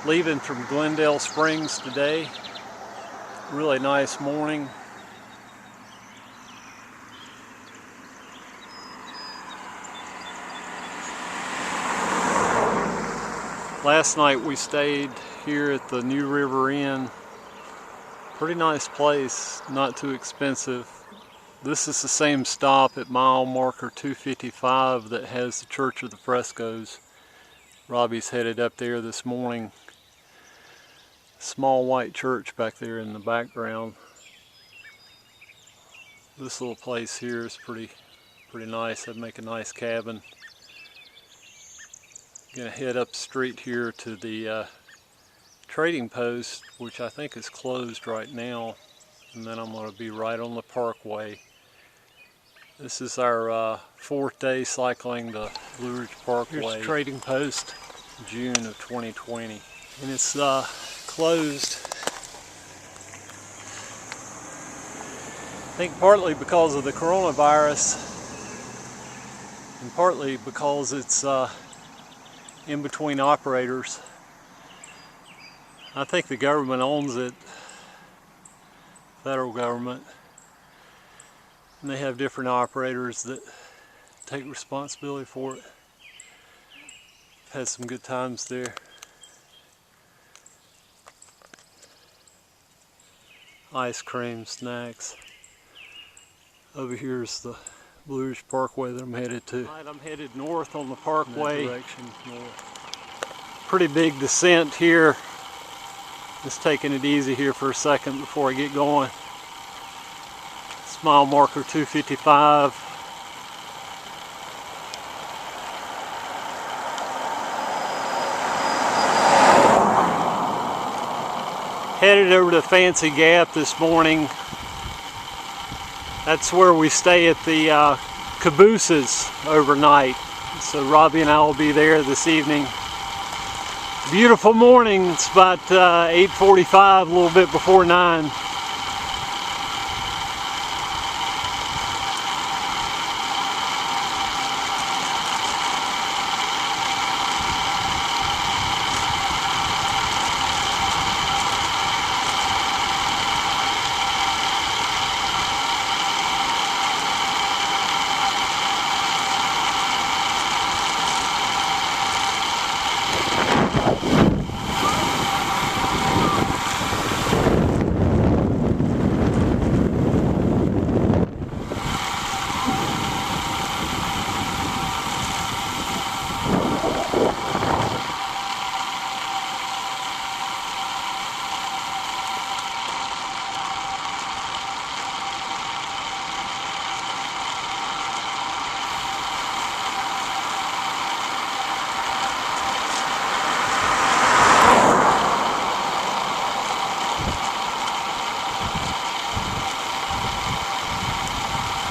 Leaving from Glendale Springs today. Really nice morning. Last night we stayed here at the New River Inn. Pretty nice place, not too expensive. This is the same stop at mile marker 255 that has the Church of the Frescoes. Robbie's headed up there this morning. Small white church back there in the background. This little place here is pretty nice. That'd make a nice cabin. Gonna head up the street here to the trading post, which I think is closed right now, and then I'm going to be right on the parkway. This is our fourth day cycling the Blue Ridge Parkway. Here's the trading post, June of 2020, and it's closed. I think partly because of the coronavirus, and partly because it's in between operators. I think the government owns it, federal government, and they have different operators that take responsibility for it. I've had some good times there. Ice cream, snacks. Over here is the Blue Ridge Parkway that I'm headed to. Right, I'm headed north on the parkway. In that direction, north. Pretty big descent here. Just taking it easy here for a second before I get going. It's mile marker 255. Headed over to Fancy Gap this morning. That's where we stay at the cabooses overnight. So Robbie and I will be there this evening. Beautiful morning. It's about 8:45, a little bit before 9.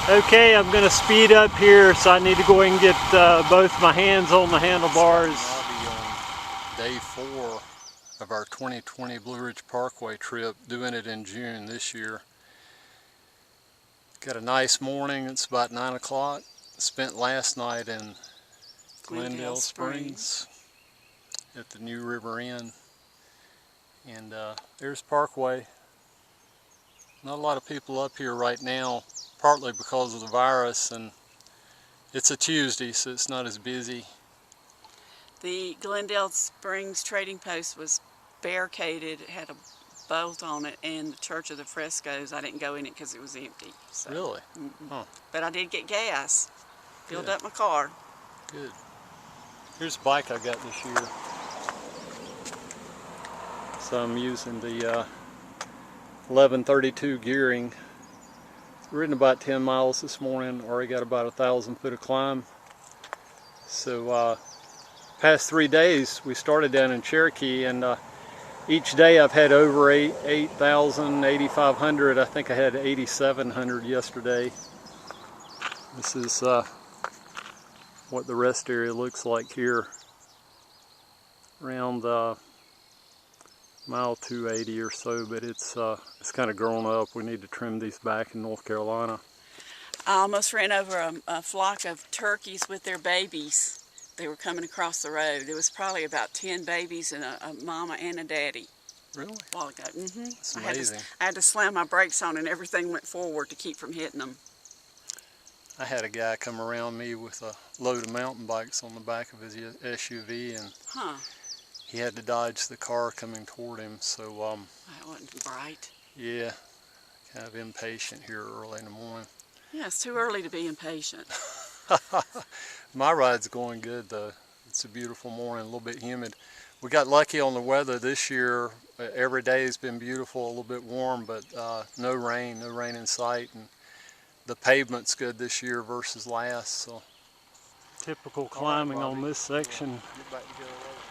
Okay, I'm going to speed up here, so I need to go ahead and get both my hands on the handlebars. Robbie on day 4 of our 2020 Blue Ridge Parkway trip, doing it in June this year. Got a nice morning. It's about 9 o'clock. Spent last night in Glendale Springs at the New River Inn. And there's Parkway. Not a lot of people up here right now, partly because of the virus, and it's a Tuesday, so it's not as busy. The Glendale Springs trading post was barricaded, it had a bolt on it, and the Church of the Frescoes, I didn't go in it because it was empty. So. Really? Huh. But I did get gas, filled up my car. Good. Here's a bike I got this year. So I'm using the 1132 gearing. Ridden about 10 miles this morning, already got about 1,000 foot of climb. So past 3 days, we started down in Cherokee, and each day I've had over 8,000, 8,500. I think I had 8,700 yesterday. This is what the rest area looks like here around mile 280 or so, but it's kind of grown up. We need to trim these back in North Carolina. I almost ran over a flock of turkeys with their babies. they were coming across the road. There was probably about 10 babies and a mama and a daddy. Really? A while ago. That's amazing. I had to slam my brakes on and everything went forward to keep from hitting them. I had a guy come around me with a load of mountain bikes on the back of his SUV, and he had to dodge the car coming toward him. So that wasn't bright. Yeah, kind of impatient here early in the morning. Yeah, it's too early to be impatient. My ride's going good though. It's a beautiful morning, a little bit humid. We got lucky on the weather this year. Every day has been beautiful, a little bit warm, but no rain in sight. And the pavement's good this year versus last. So typical climbing on this section. Get back together later.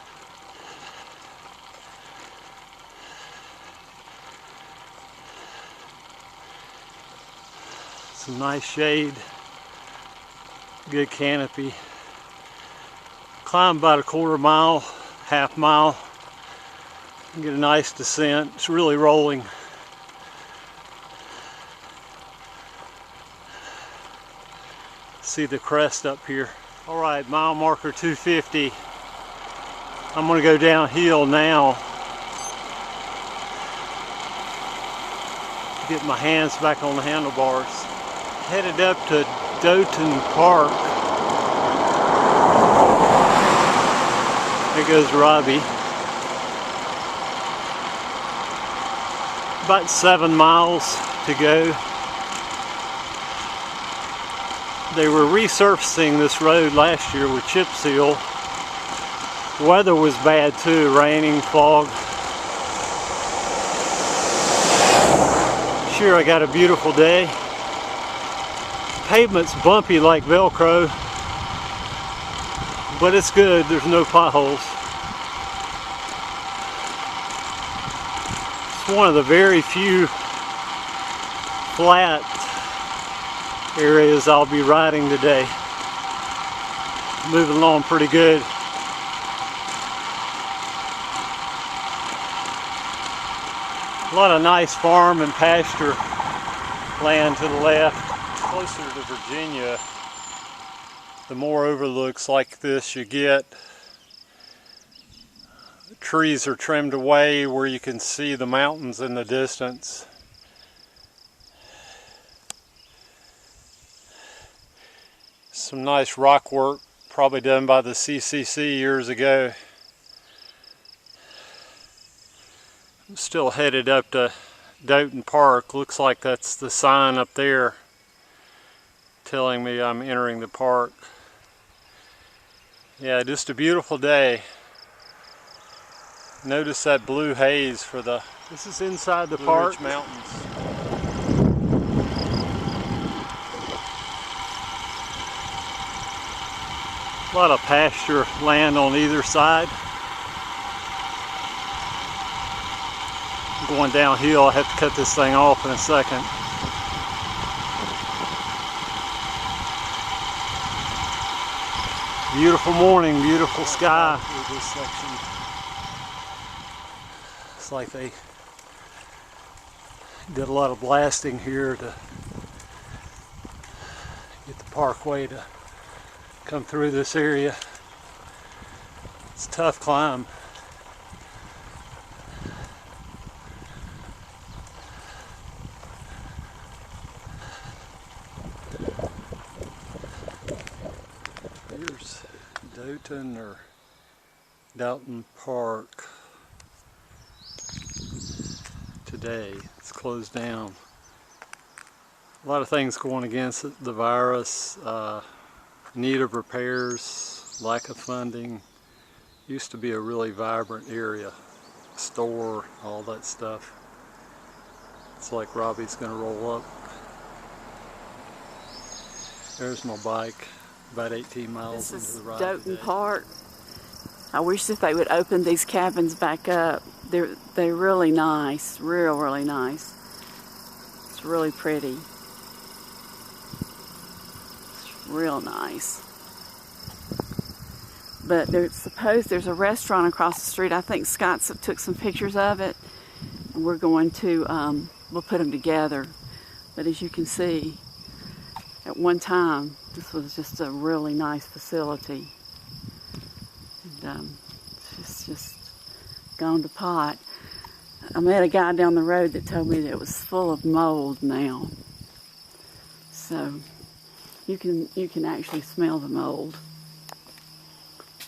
Some nice shade, good canopy. Climb about a quarter mile, half mile, and get a nice descent. It's really rolling. See the crest up here. All right, mile marker 250. I'm going to go downhill now. Get my hands back on the handlebars. Headed up to Doughton Park. There goes Robbie. About 7 miles to go. They were resurfacing this road last year with chip seal. Weather was bad too, raining, fog. Sure, I got a beautiful day. Pavement's bumpy like Velcro, but it's good, there's no potholes. It's one of the very few flat areas I'll be riding today. Moving along pretty good. A lot of nice farm and pasture land to the left. Closer to Virginia, the more overlooks like this you get. The trees are trimmed away where you can see the mountains in the distance. Some nice rock work, probably done by the CCC years ago. I'm still headed up to Doughton Park. Looks like that's the sign up there telling me I'm entering the park. Yeah, just a beautiful day. Notice that blue haze for the... This is inside the Blue Ridge Mountains. A lot of pasture land on either side. I'm going downhill. I have to cut this thing off in a second. Beautiful morning, beautiful sky. This section. It's like they did a lot of blasting here to get the parkway to come through this area. It's a tough climb. Here's Doughton or Doughton Park today. It's closed down. A lot of things going against it. The virus, need of repairs, lack of funding. Used to be a really vibrant area. Store, all that stuff. It's like Robbie's gonna roll up. There's my bike. About 18 miles into the ride. This is Doughton Park. I wish that they would open these cabins back up. They're really nice, really nice. It's really pretty. It's real nice. But there's a restaurant across the street. I think Scott took some pictures of it, and we're going to we'll put them together. But as you can see, at one time, this was just a really nice facility. it's just gone to pot. I met a guy down the road that told me that it was full of mold now. So you can actually smell the mold.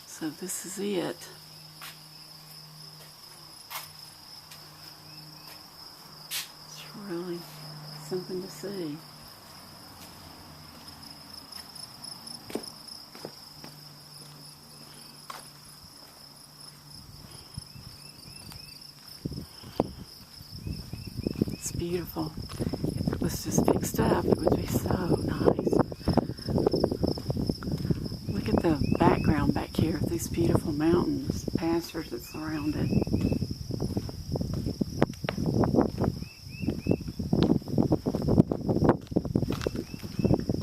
So this is it. It's really something to see. It's beautiful. If it was just fixed up, it would be so nice. Look at the background back here of these beautiful mountains, pastures that surround it.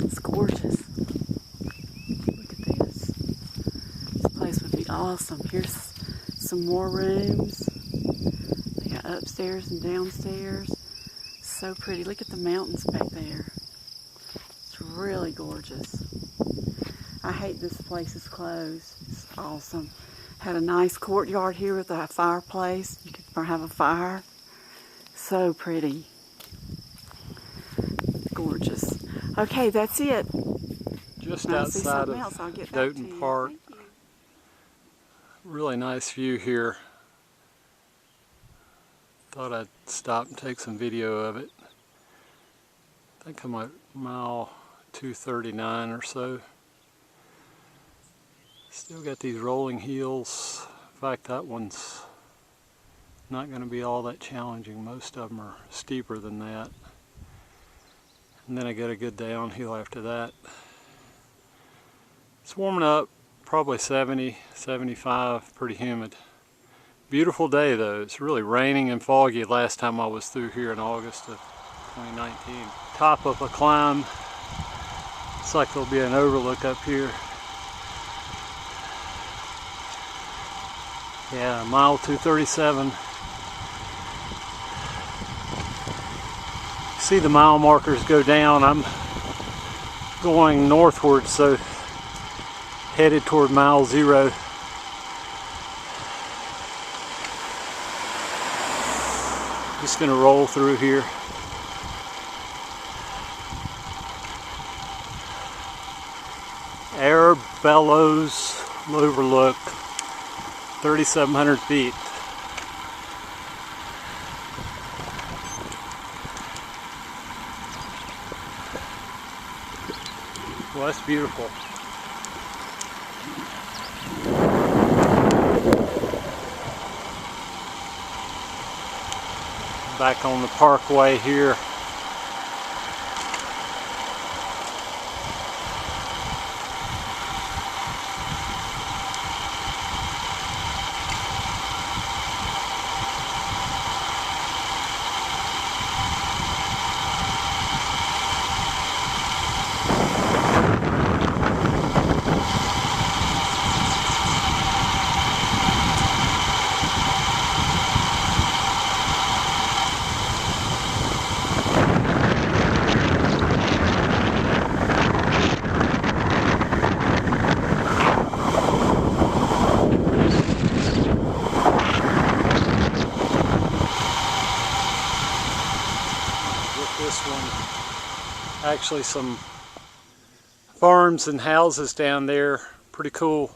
It's gorgeous. Look at this. This place would be awesome. Here's some more rooms. They got upstairs and downstairs. So pretty. Look at the mountains back there. It's really gorgeous. I hate this place is closed. It's awesome. Had a nice courtyard here with a fireplace. You could have a fire. So pretty. Gorgeous. Okay, that's it. Just When I see outside something else, I'll of get back to Doten you. Park. Thank you. Really nice view here. Thought I'd stop and take some video of it. I think I'm at mile 239 or so. Still got these rolling hills. In fact, that one's not going to be all that challenging. Most of them are steeper than that. And then I got a good downhill after that. It's warming up, probably 70, 75, pretty humid. Beautiful day though. It's really raining and foggy last time I was through here in August of 2019. Top of a climb. Looks like there'll be an overlook up here. Yeah, mile 237. See the mile markers go down. I'm going northward, so headed toward mile 0. Just gonna roll through here. Air Bellows Overlook, 3,700 feet. Well, that's beautiful. Back on the parkway here. This one, actually some farms and houses down there. Pretty cool.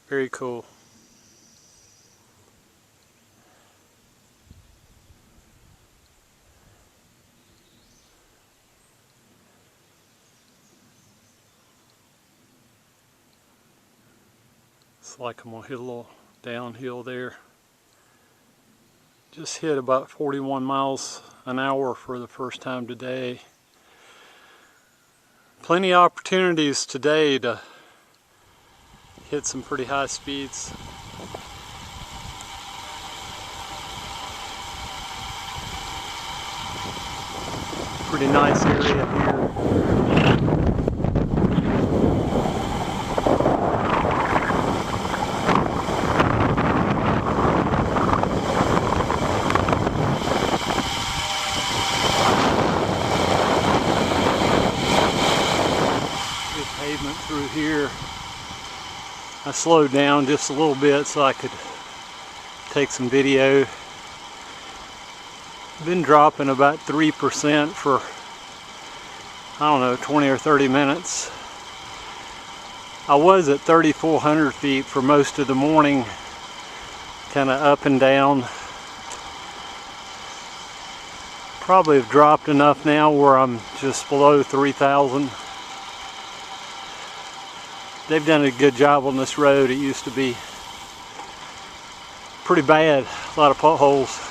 Very cool. It's like I'm gonna hit a little downhill there. Just hit about 41 miles an hour for the first time today. Plenty of opportunities today to hit some pretty high speeds. Pretty nice area here. Pavement through here. I slowed down just a little bit so I could take some video. Been dropping about 3% for, I don't know, 20 or 30 minutes. I was at 3,400 feet for most of the morning, kind of up and down. Probably have dropped enough now where I'm just below 3,000. They've done a good job on this road. It used to be pretty bad, a lot of potholes.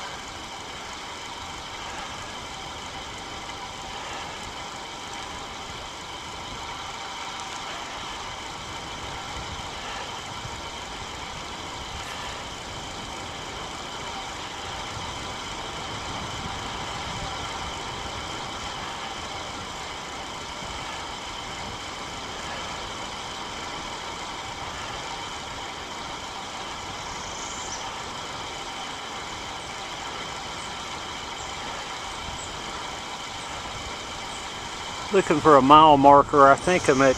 Looking for a mile marker. I think I'm at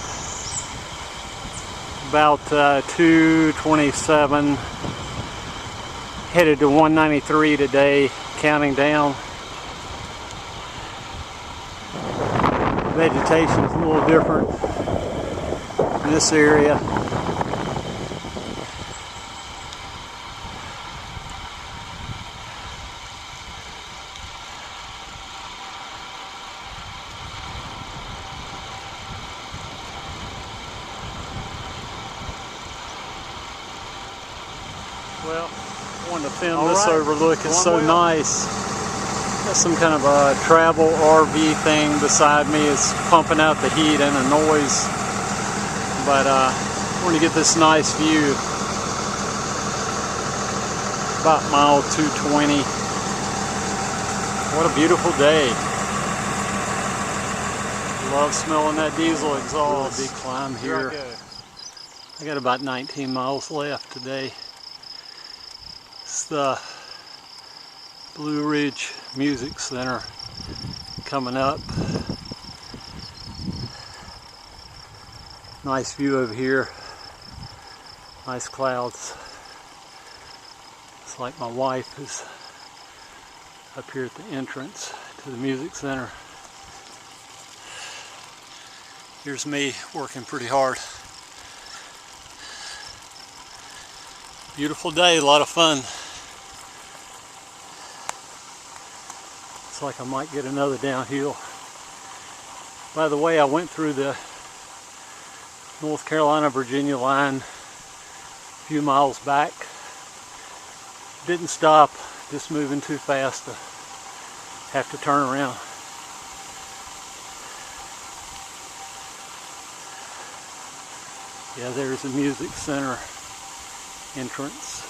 about 227, headed to 193 today, counting down. Vegetation is a little different in this area. Well, I wanted to film this overlook. It's so nice. Got some kind of a travel RV thing beside me. It's pumping out the heat and the noise. But I want to get this nice view. About mile 220. What a beautiful day. Love smelling that diesel exhaust. Really big climb here. I got about 19 miles left today. It's the Blue Ridge Music Center coming up. Nice view over here. Nice clouds. It's like my wife is up here at the entrance to the music center. Here's me working pretty hard. Beautiful day, a lot of fun. Looks like I might get another downhill. By the way, I went through the North Carolina-Virginia line a few miles back. Didn't stop, just moving too fast to have to turn around. Yeah, there's the music center entrance.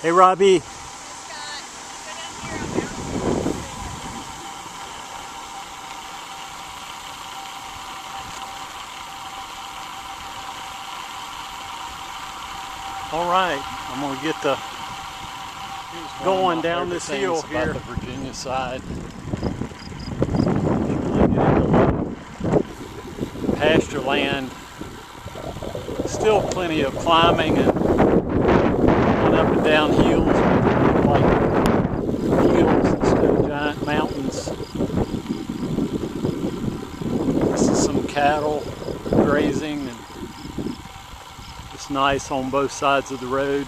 Hey Robbie. All right, I'm gonna get the going down this hill here. About the Virginia side. Pasture land. Still plenty of climbing and up and down hills, like hills instead of giant mountains. This is some cattle grazing, and it's nice on both sides of the road.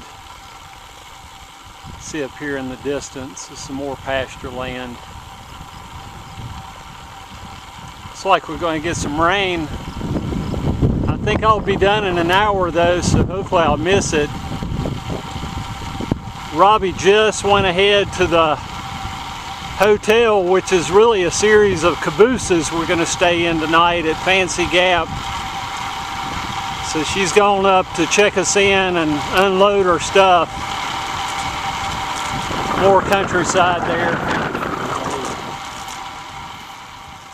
See up here in the distance is some more pasture land. Looks like we're going to get some rain. I think I'll be done in an hour though, so hopefully I'll miss it. Robbie just went ahead to the hotel, which is really a series of cabooses we're going to stay in tonight at Fancy Gap. So she's gone up to check us in and unload her stuff. More countryside there.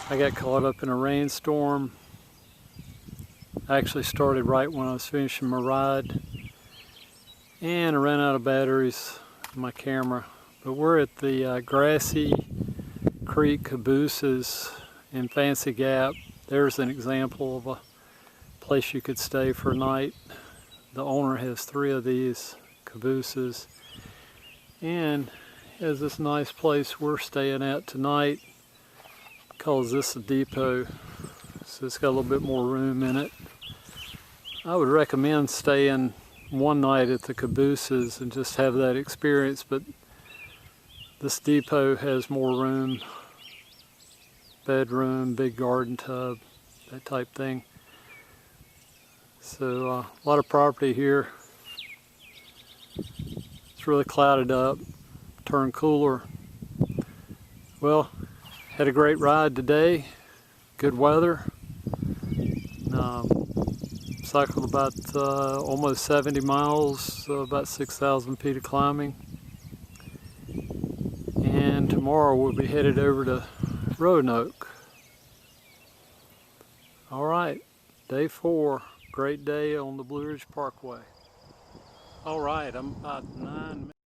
I got caught up in a rainstorm. I actually started right when I was finishing my ride. And I ran out of batteries in my camera. But we're at the grassy Creek Cabooses in Fancy Gap. There's an example of a place you could stay for a night. The owner has 3 of these cabooses and has this nice place we're staying at tonight. Calls this a depot, so it's got a little bit more room in it. I would recommend staying one night at the cabooses and just have that experience, but this depot has more room, bedroom, big garden tub, that type thing. So a lot of property here. It's really clouded up, turned cooler. Well, had a great ride today, good weather. Cycled about almost 70 miles, about 6,000 feet of climbing. And tomorrow we'll be headed over to Roanoke. All right, day 4, great day on the Blue Ridge Parkway. All right, I'm about 9 minutes.